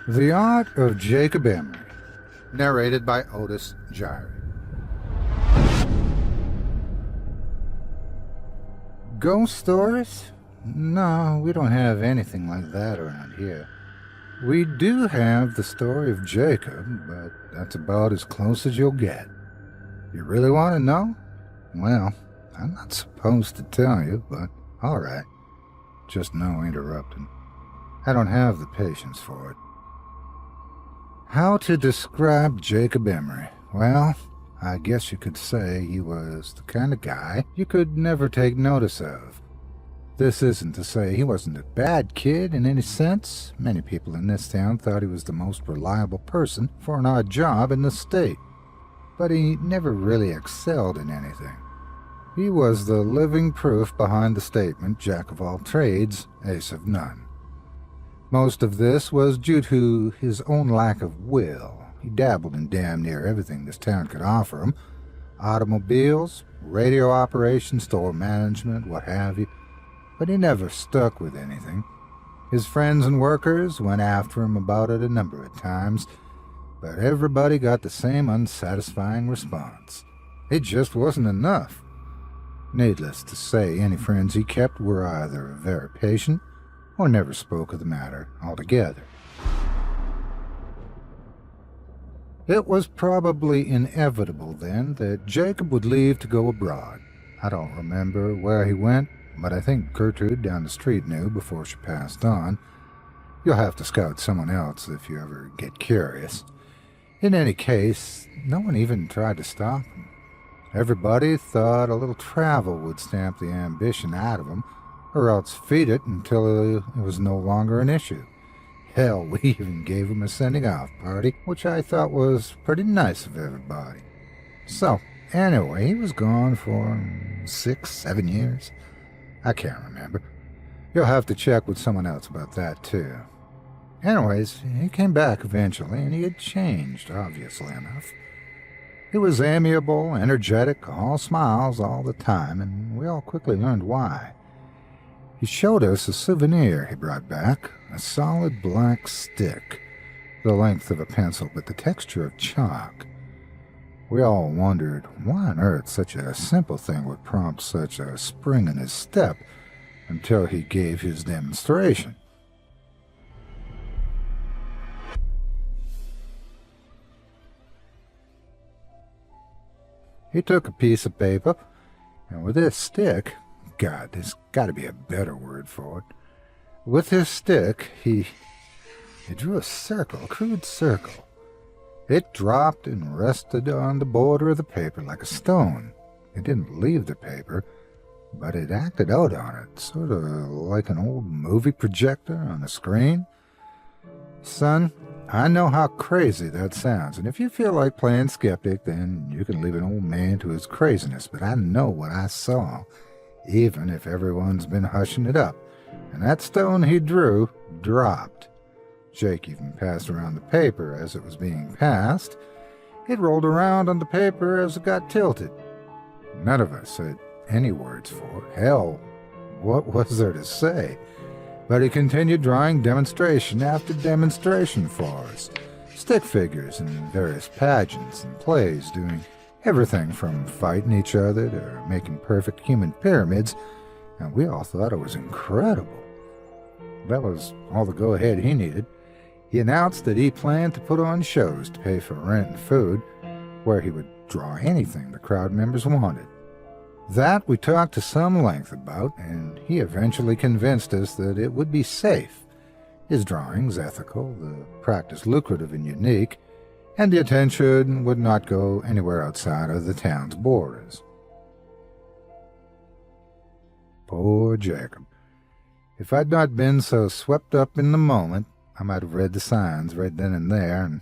The Art of Jacob Emory, narrated by Otis Gyrie. Ghost stories? No, we don't have anything like that around here. We do have the story of Jacob, but that's about as close as you'll get. You really want to know? Well, I'm not supposed to tell you, but alright. Just no interrupting. I don't have the patience for it. How to describe Jacob Emory? Well, I guess you could say he was the kind of guy you could never take notice of. This isn't to say he wasn't a bad kid in any sense. Many people in this town thought he was the most reliable person for an odd job in the state. But he never really excelled in anything. He was the living proof behind the statement, jack of all trades, ace of none. Most of this was due to his own lack of will. He dabbled in damn near everything this town could offer him. Automobiles, radio operations, store management, what have you. But he never stuck with anything. His friends and workers went after him about it a number of times, but everybody got the same unsatisfying response. It just wasn't enough. Needless to say, any friends he kept were either very patient or never spoke of the matter altogether. It was probably inevitable then that Jacob would leave to go abroad. I don't remember where he went, but I think Gertrude down the street knew before she passed on. You'll have to scout someone else if you ever get curious. In any case, no one even tried to stop him. Everybody thought a little travel would stamp the ambition out of him, or else feed it until it was no longer an issue. Hell, we even gave him a sending-off party, which I thought was pretty nice of everybody. So, anyway, he was gone for 6, 7 years. I can't remember. You'll have to check with someone else about that, too. Anyways, he came back eventually, and he had changed, obviously enough. He was amiable, energetic, all smiles all the time, and we all quickly learned why. He showed us a souvenir he brought back, a solid black stick, the length of a pencil but the texture of chalk. We all wondered why on earth such a simple thing would prompt such a spring in his step until he gave his demonstration. He took a piece of paper, and with this stick, God, there's got to be a better word for it. With his stick, he drew a circle, a crude circle. It dropped and rested on the border of the paper like a stone. It didn't leave the paper, but it acted out on it, sort of like an old movie projector on a screen. Son, I know how crazy that sounds, and if you feel like playing skeptic, then you can leave an old man to his craziness, but I know what I saw, even if everyone's been hushing it up. And that stone he drew dropped. Jake even passed around the paper as it was being passed. It rolled around on the paper as it got tilted. None of us had any words for it. Hell, what was there to say? But he continued drawing demonstration after demonstration for us. Stick figures in various pageants and plays, doing everything from fighting each other to making perfect human pyramids, and we all thought it was incredible. That was all the go-ahead he needed. He announced that he planned to put on shows to pay for rent and food, where he would draw anything the crowd members wanted. That we talked to some length about, and he eventually convinced us that it would be safe. His drawings ethical, the practice lucrative and unique, and the attention would not go anywhere outside of the town's borders. Poor Jacob. If I'd not been so swept up in the moment, I might have read the signs right then and there and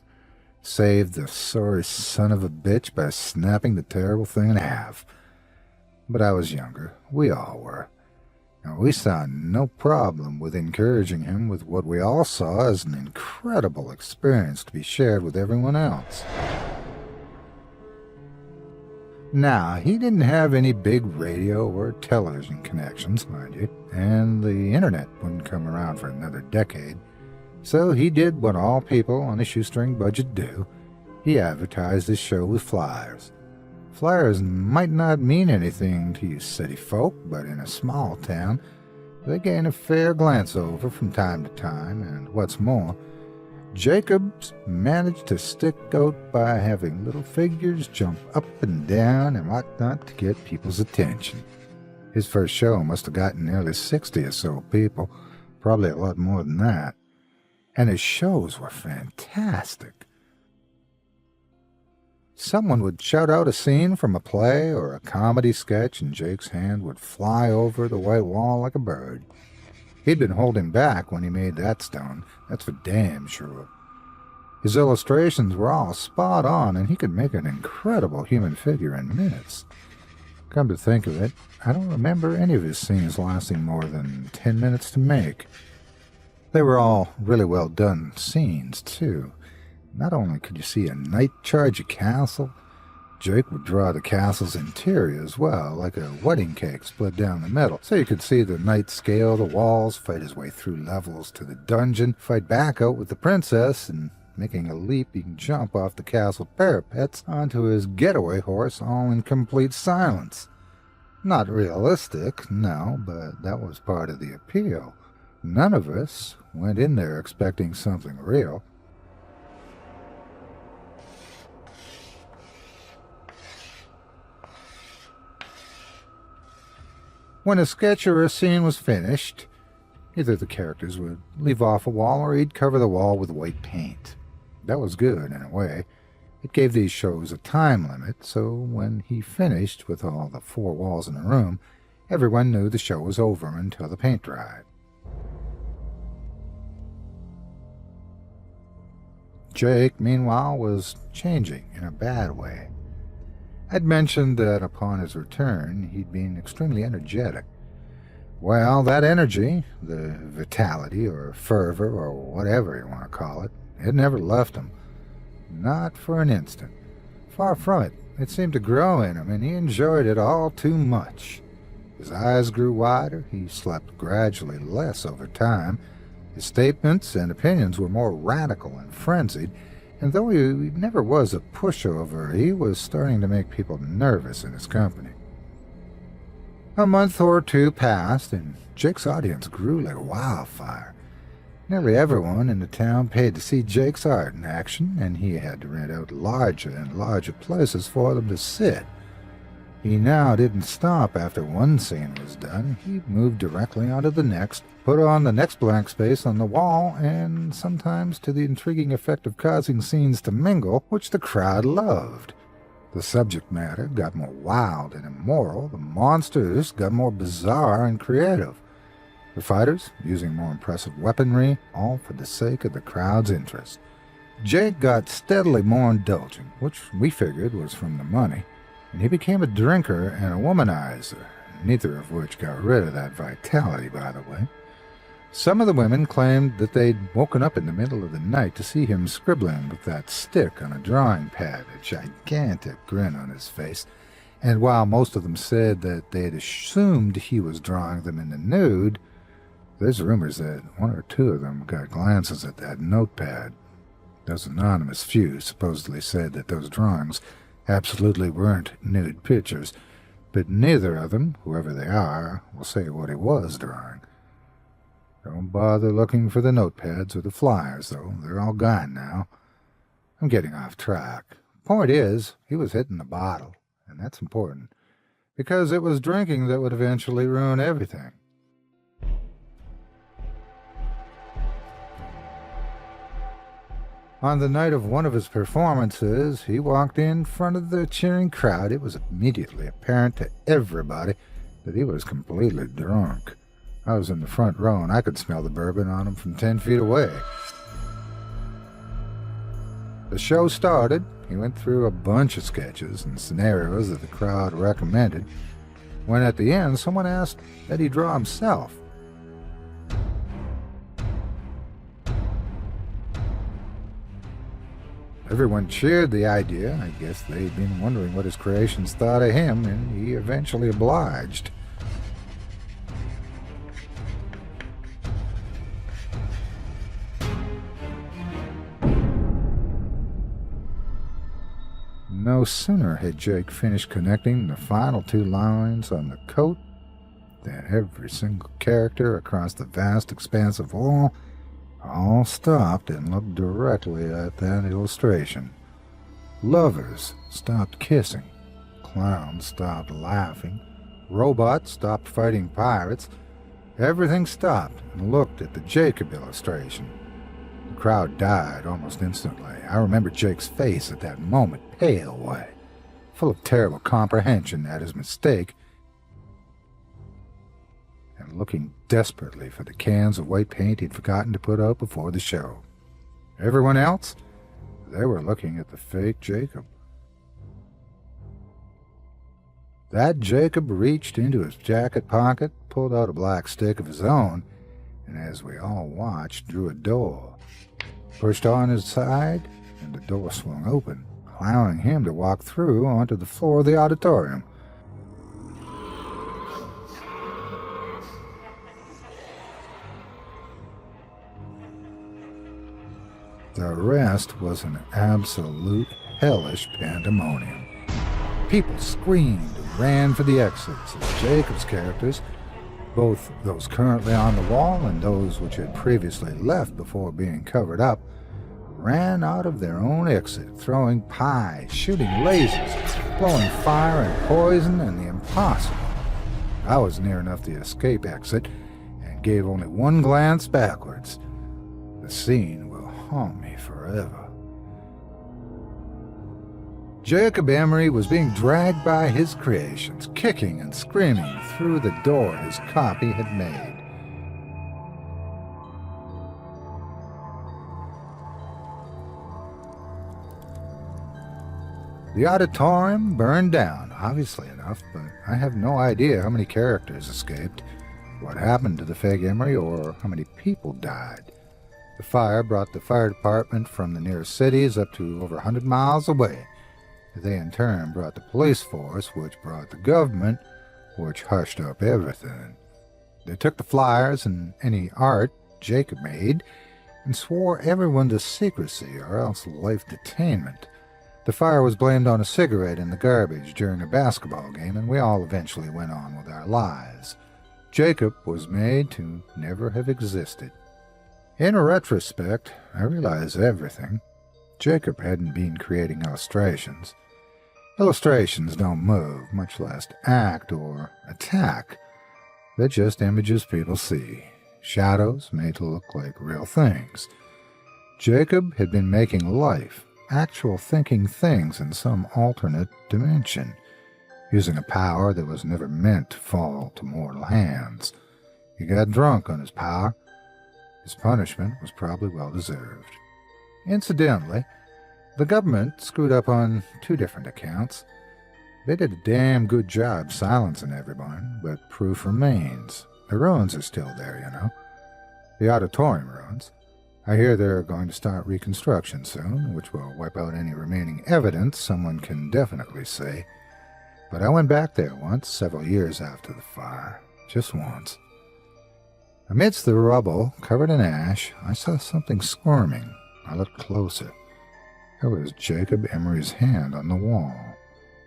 saved the sorry son of a bitch by snapping the terrible thing in half. But I was younger. We all were. And we saw no problem with encouraging him with what we all saw as an incredible experience to be shared with everyone else. Now, he didn't have any big radio or television connections, mind you, and the internet wouldn't come around for another decade. So he did what all people on a shoestring budget do. He advertised his show with flyers. Flyers might not mean anything to you city folk, but in a small town, they gain a fair glance over from time to time, and what's more, Jacobs managed to stick out by having little figures jump up and down and whatnot to get people's attention. His first show must have gotten nearly 60 or so people, probably a lot more than that. And his shows were fantastic. Someone would shout out a scene from a play or a comedy sketch, and Jake's hand would fly over the white wall like a bird. He'd been holding back when he made that stone, that's for damn sure. His illustrations were all spot on, and he could make an incredible human figure in minutes. Come to think of it, I don't remember any of his scenes lasting more than 10 minutes to make. They were all really well done scenes, too. Not only could you see a knight charge a castle, Jake would draw the castle's interior as well, like a wedding cake split down the middle, so you could see the knight scale the walls, fight his way through levels to the dungeon, fight back out with the princess, and making a leap he can jump off the castle parapets onto his getaway horse all in complete silence. Not realistic, no, but that was part of the appeal. None of us went in there expecting something real. When a sketch or a scene was finished, either the characters would leave off a wall or he'd cover the wall with white paint. That was good, in a way. It gave these shows a time limit, so when he finished with all the 4 walls in the room, everyone knew the show was over until the paint dried. Jake, meanwhile, was changing in a bad way. I'd mentioned that upon his return, he'd been extremely energetic. Well, that energy, the vitality or fervor or whatever you want to call it, it never left him. Not for an instant. Far from it. It seemed to grow in him, and he enjoyed it all too much. His eyes grew wider, he slept gradually less over time. His statements and opinions were more radical and frenzied, and though he never was a pushover, he was starting to make people nervous in his company. A month or 2 passed, and Jake's audience grew like wildfire. Nearly everyone in the town paid to see Jake's art in action, and he had to rent out larger and larger places for them to sit. He now didn't stop after one scene was done. He moved directly onto the next, put on the next blank space on the wall, and sometimes to the intriguing effect of causing scenes to mingle, which the crowd loved. The subject matter got more wild and immoral, the monsters got more bizarre and creative. The fighters using more impressive weaponry, all for the sake of the crowd's interest. Jake got steadily more indulgent, which we figured was from the money, and he became a drinker and a womanizer, neither of which got rid of that vitality, by the way. Some of the women claimed that they'd woken up in the middle of the night to see him scribbling with that stick on a drawing pad, a gigantic grin on his face, and while most of them said that they'd assumed he was drawing them in the nude, there's rumors that 1 or 2 of them got glances at that notepad. Those anonymous few supposedly said that those drawings absolutely weren't nude pictures, but neither of them, whoever they are, will say what he was drawing. Don't bother looking for the notepads or the flyers, though. They're all gone now. I'm getting off track. Point is, he was hitting the bottle, and that's important, because it was drinking that would eventually ruin everything. On the night of one of his performances, he walked in front of the cheering crowd. It was immediately apparent to everybody that he was completely drunk. I was in the front row, and I could smell the bourbon on him from 10 feet away. The show started. He went through a bunch of sketches and scenarios that the crowd recommended, when at the end someone asked that he draw himself. Everyone cheered the idea. I guess they'd been wondering what his creations thought of him, and he eventually obliged. No sooner had Jake finished connecting the final two lines on the coat than every single character across the vast expanse of wall all stopped and looked directly at that illustration. Lovers stopped kissing, clowns stopped laughing, robots stopped fighting pirates. Everything stopped and looked at the Jacob illustration. The crowd died almost instantly. I remember Jake's face at that moment, pale white, full of terrible comprehension at his mistake, and looking desperately for the cans of white paint he'd forgotten to put out before the show. Everyone else, they were looking at the fake Jacob. That Jacob reached into his jacket pocket, pulled out a black stick of his own, and as we all watched, drew a door, pushed on his side, and the door swung open, allowing him to walk through onto the floor of the auditorium. The rest was an absolute hellish pandemonium. People screamed and ran for the exits as Jacob's characters, both those currently on the wall and those which had previously left before being covered up, ran out of their own exit, throwing pie, shooting lasers, blowing fire and poison and the impossible. I was near enough the escape exit and gave only one glance backwards. The scene will haunt me forever. Jacob Emory was being dragged by his creations, kicking and screaming through the door his copy had made. The auditorium burned down, obviously enough, but I have no idea how many characters escaped, what happened to the fake Emory, or how many people died. The fire brought the fire department from the nearest cities up to over 100 miles away. They in turn brought the police force, which brought the government, which hushed up everything. They took the flyers and any art Jacob made and swore everyone to secrecy or else life detainment. The fire was blamed on a cigarette in the garbage during a basketball game, and we all eventually went on with our lives. Jacob was made to never have existed. In retrospect, I realize everything. Jacob hadn't been creating illustrations. Illustrations don't move, much less act or attack. They're just images people see, shadows made to look like real things. Jacob had been making life, actual thinking things in some alternate dimension, using a power that was never meant to fall to mortal hands. He got drunk on his power. His punishment was probably well-deserved. Incidentally, the government screwed up on two different accounts. They did a damn good job silencing everyone, but proof remains. The ruins are still there, you know. The auditorium ruins. I hear they're going to start reconstruction soon, which will wipe out any remaining evidence someone can definitely say. But I went back there once, several years after the fire. Just once. Amidst the rubble, covered in ash, I saw something squirming. I looked closer. There was Jacob Emory's hand on the wall,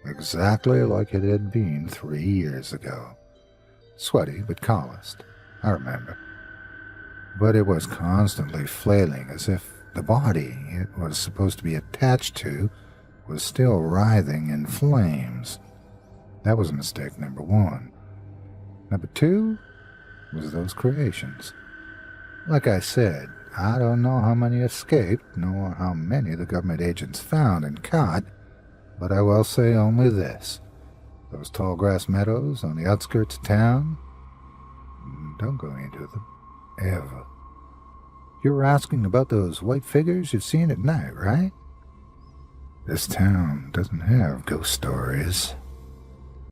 exactly like it had been 3 years ago. Sweaty but calloused, I remember. But it was constantly flailing as if the body it was supposed to be attached to was still writhing in flames. That was mistake number one. Number two was those creations. Like I said, I don't know how many escaped, nor how many the government agents found and caught, but I will say only this. Those tall grass meadows on the outskirts of town, don't go into them, ever. You were asking about those white figures you've seen at night, right? This town doesn't have ghost stories.